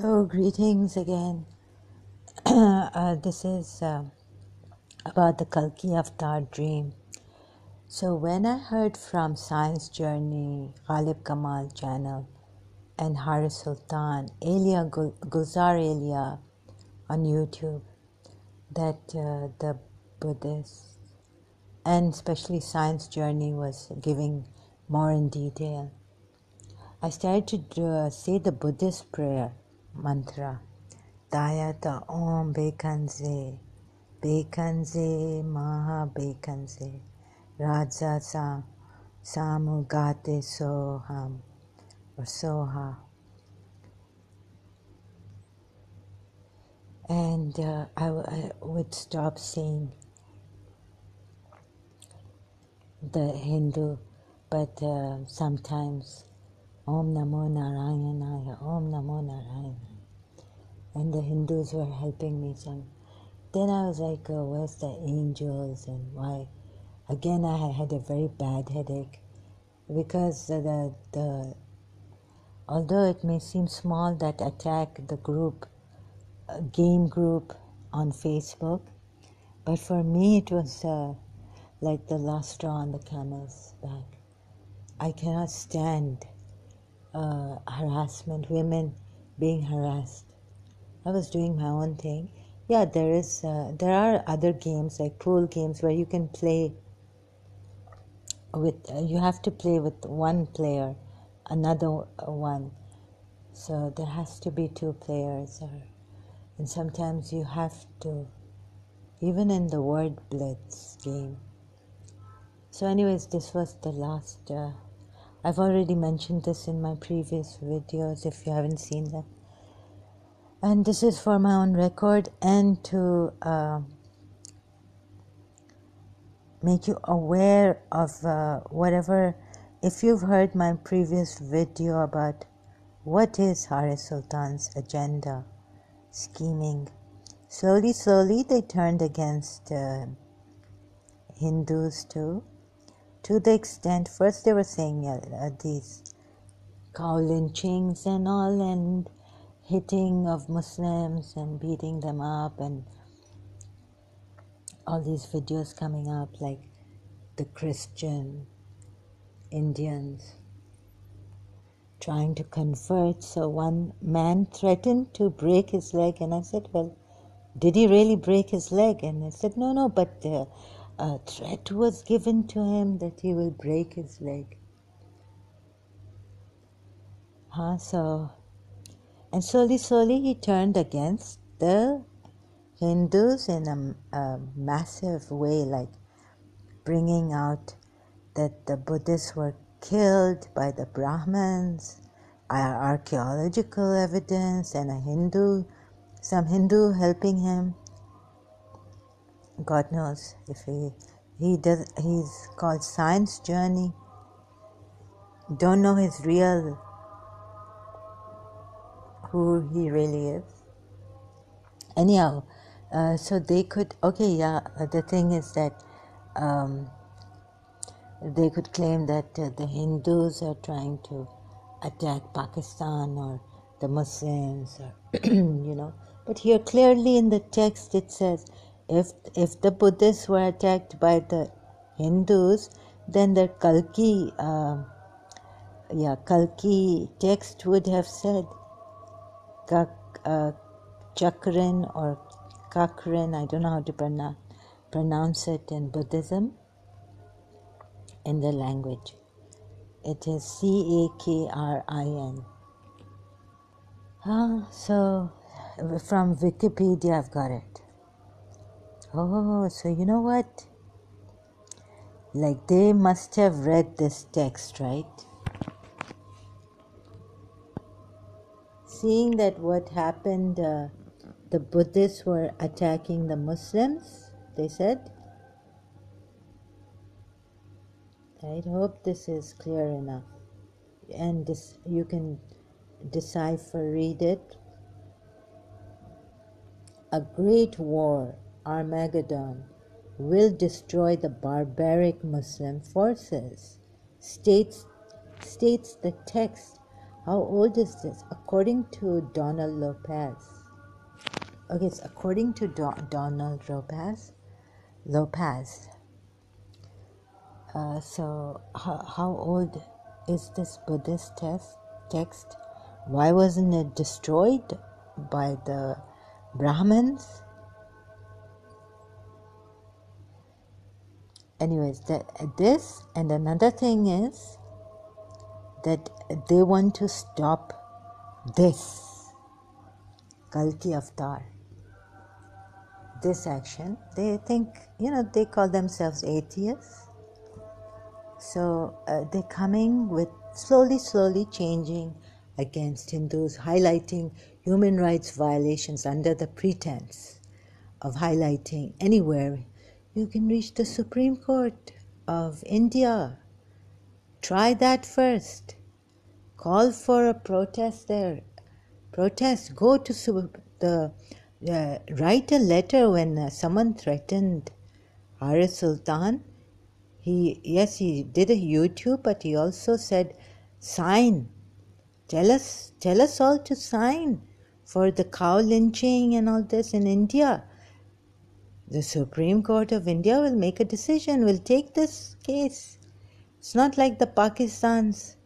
Hello, greetings again. This is about the Kalki Avatar dream. So when I heard from Science Journey, Ghalib Kamal channel, and Haris Sultan, Gulzar Elia on YouTube, that the Buddhists, and especially Science Journey, was giving more in detail, I started to say the Buddhist prayer mantra. Dayata Om Bekanze, Bekanze Maha Bekanze, Raja Samugate Soham, or Soha. And I would stop saying the Hindu, but sometimes Om Namo Narayanaya, Om Namo Narayanaya. And the Hindus were helping me some. Then I was like, oh, where's the angels and why? Again, I had a very bad headache because although it may seem small, that attack, the group, game group on Facebook, but for me it was like the last straw on the camel's back. I cannot stand harassment, women being harassed. I was doing my own thing. Yeah, there are other games like pool games where you can play with. You have to play with one player, another one. So there has to be two players, and sometimes you have to, even in the word blitz game. So, anyways, this was the last. I've already mentioned this in my previous videos. If you haven't seen them. And this is for my own record and to make you aware of whatever. If you've heard my previous video about what is Haris Sultan's agenda, scheming, slowly they turned against Hindus too, to the extent, first they were saying these cow lynchings and all, and hitting of Muslims and beating them up, and all these videos coming up like the Christian Indians trying to convert. So one man threatened to break his leg, and I said, well, did he really break his leg? And I said, no, but a threat was given to him that he will break his leg. And slowly he turned against the Hindus in a massive way, like bringing out that the Buddhists were killed by the Brahmins, archaeological evidence, and some Hindu helping him. God knows if he's called Science Journey. Don't know his real, who he really is. Anyhow, so they could, the thing is that they could claim that the Hindus are trying to attack Pakistan or the Muslims, or But here clearly in the text it says, if the Buddhists were attacked by the Hindus, then the Kalki text would have said Chakrin or Kakrin, I don't know how to pronounce it in Buddhism, in the language. It is Chakrin. So from Wikipedia I've got it. Oh, so you know what? Like they must have read this text, right? Seeing that what happened, the Buddhists were attacking the Muslims, they said. I hope this is clear enough. And this, you can decipher, read it. A great war, Armageddon, will destroy the barbaric Muslim forces, states the text. How old is this? According to Donald Lopez. Okay, it's according to Donald Lopez. So how old is this Buddhist text? Why wasn't it destroyed by the Brahmins? Anyways, this and another thing is that they want to stop this Kalki avatar, this action. They think, they call themselves atheists. So they're coming with slowly changing against Hindus, highlighting human rights violations under the pretense of highlighting anywhere. You can reach the Supreme Court of India. Try that first. Call for a protest there. Protest. Go to write a letter when someone threatened Haris Sultan. He did a YouTube, but he also said, sign. Tell us all to sign for the cow lynching and all this in India. The Supreme Court of India will make a decision, will take this case. It's not like the Pakistan's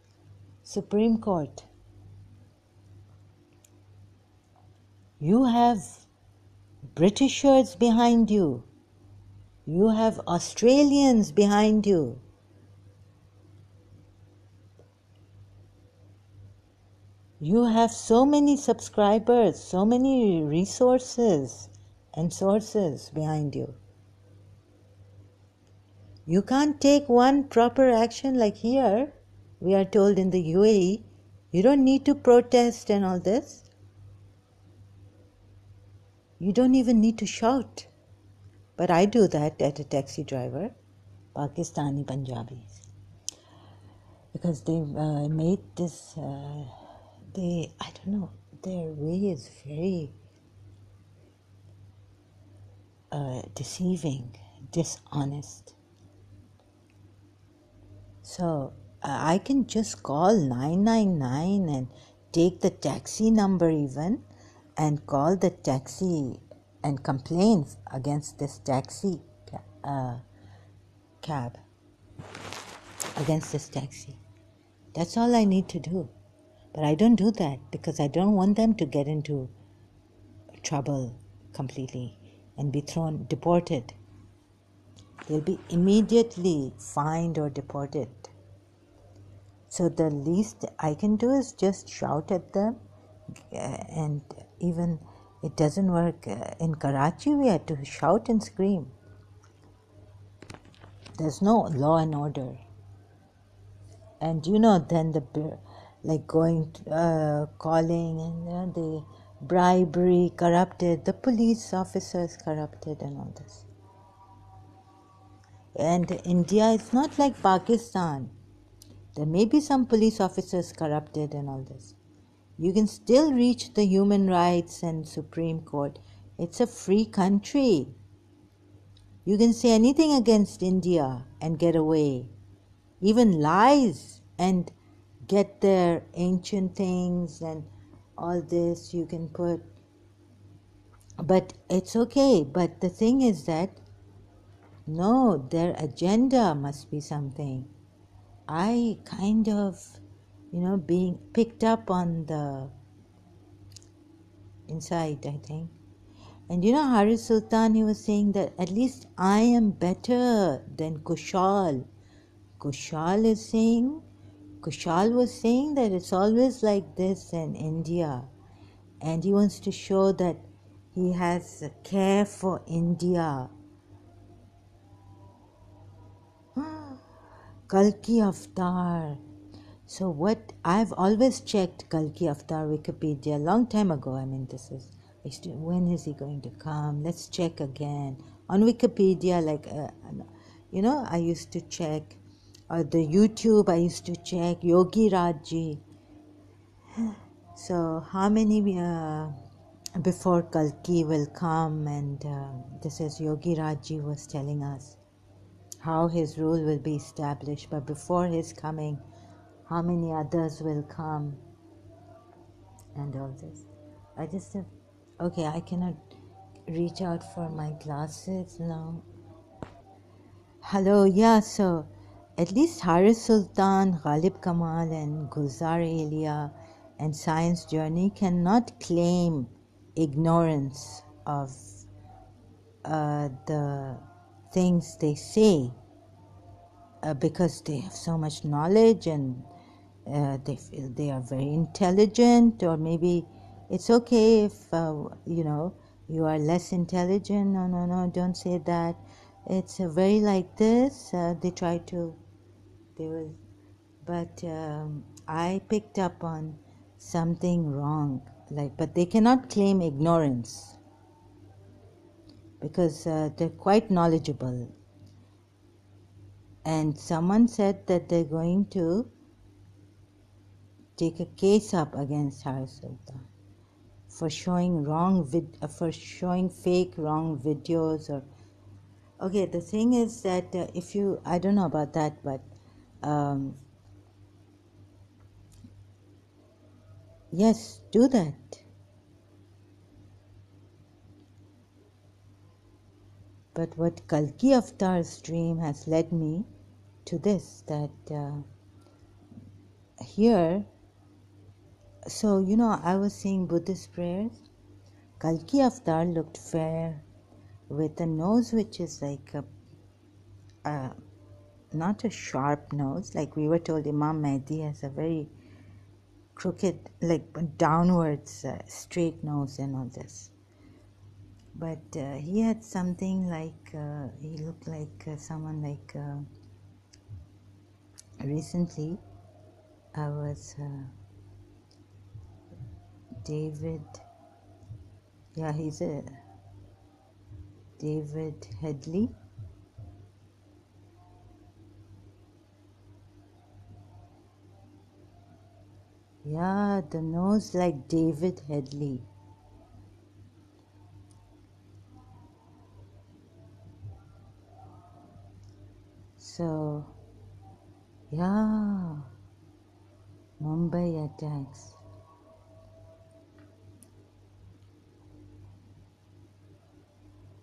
Supreme Court. You have Britishers behind you. You have Australians behind you. You have so many subscribers, so many resources and sources behind you. You can't take one proper action like here. We are told in the UAE, you don't need to protest and all this. You don't even need to shout. But I do that at a taxi driver, Pakistani Punjabis. Because they made this, I don't know, their way is very deceiving, dishonest. So I can just call 999 and take the taxi number even and call the taxi and complain against this taxi cab, against this taxi. That's all I need to do. But I don't do that because I don't want them to get into trouble completely and be deported. They'll be immediately fined or deported. So the least I can do is just shout at them, and even it doesn't work. In Karachi, we had to shout and scream. There's no law and order. And then calling and the bribery, corrupted, the police officers corrupted and all this. And India is not like Pakistan. There may be some police officers corrupted and all this. You can still reach the human rights and Supreme Court. It's a free country. You can say anything against India and get away. Even lies and get their ancient things and all this you can put. But it's okay. But the thing is that, no, their agenda must be something. I kind of, being picked up on the inside, I think. And Haris Sultan, he was saying that at least I am better than Kushal. Kushal was saying that it's always like this in India. And he wants to show that he has care for India. Kalki Avatar. So I've always checked Kalki Avatar Wikipedia a long time ago. When is he going to come? Let's check again. On Wikipedia, I used to check. The YouTube, I used to check. Yogi Rajji. So how many before Kalki will come? And this is Yogi Rajji was telling us how his rule will be established. But before his coming, how many others will come? and all this. I just have, okay, I cannot reach out for my glasses now. Hello, yeah, so at least Haris Sultan, Ghalib Kamal, and Gulzar Elia and Science Journey cannot claim ignorance of the things they say because they have so much knowledge and they feel they are very intelligent, or maybe it's okay if you are less intelligent. No, don't say that. It's very like this. They try to, they will, but I picked up on something wrong. Like, but they cannot claim ignorance because they're quite knowledgeable. And someone said that they're going to take a case up against Haris Sultan for showing for showing fake wrong videos. Or okay, the thing is that if you, I don't know about that, but yes, do that. But what Kalki Avatar's dream has led me to this, that here, so I was saying Buddhist prayers. Kalki Avatar looked fair with a nose which is like a not a sharp nose, like we were told Imam Mahdi has a very crooked, like downwards, straight nose and all this. But he had something like, he looked like someone like, recently I was, David, yeah, he's a David Headley. Yeah, the nose like David Headley. So, yeah, Mumbai attacks.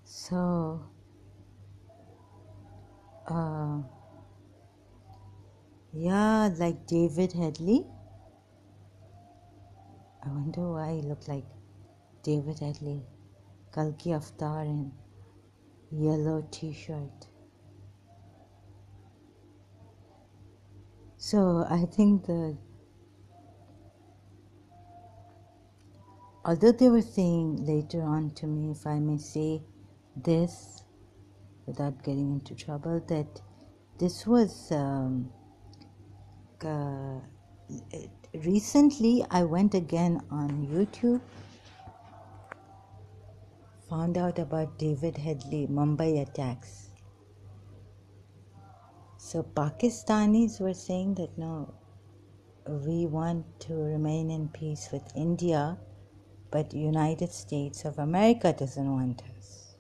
So, yeah, like David Headley. I wonder why he looked like David Headley. Kalki Avatar in yellow t-shirt. So I think although they were saying later on to me, if I may say this without getting into trouble, that this was recently I went again on YouTube, found out about David Headley, Mumbai attacks. So Pakistanis were saying that no, we want to remain in peace with India, but United States of America doesn't want us.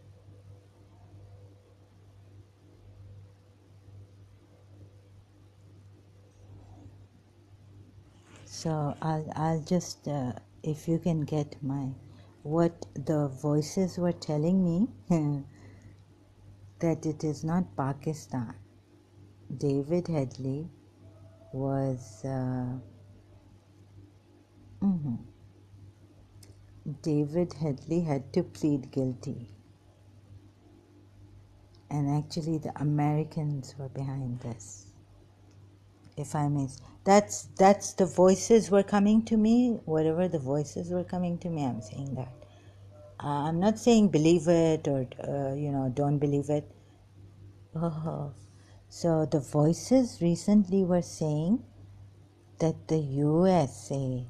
So I'll just, if you can get what the voices were telling me, that it is not Pakistan. David Headley was, David Headley had to plead guilty. And actually the Americans were behind this. If I may, that's the voices were coming to me. Whatever the voices were coming to me, I'm saying that. I'm not saying believe it or don't believe it. Oh. So the voices recently were saying that the USA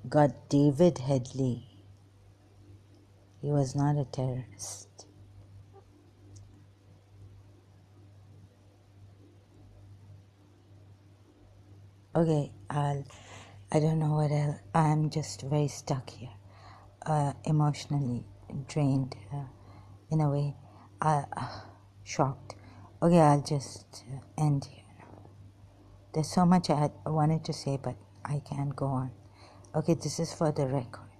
got David Headley. He was not a terrorist. Okay, I don't know what else. I'm just very stuck here, emotionally drained, in a way, shocked. Okay, I'll just end here. There's so much I wanted to say, but I can't go on. Okay, this is for the record.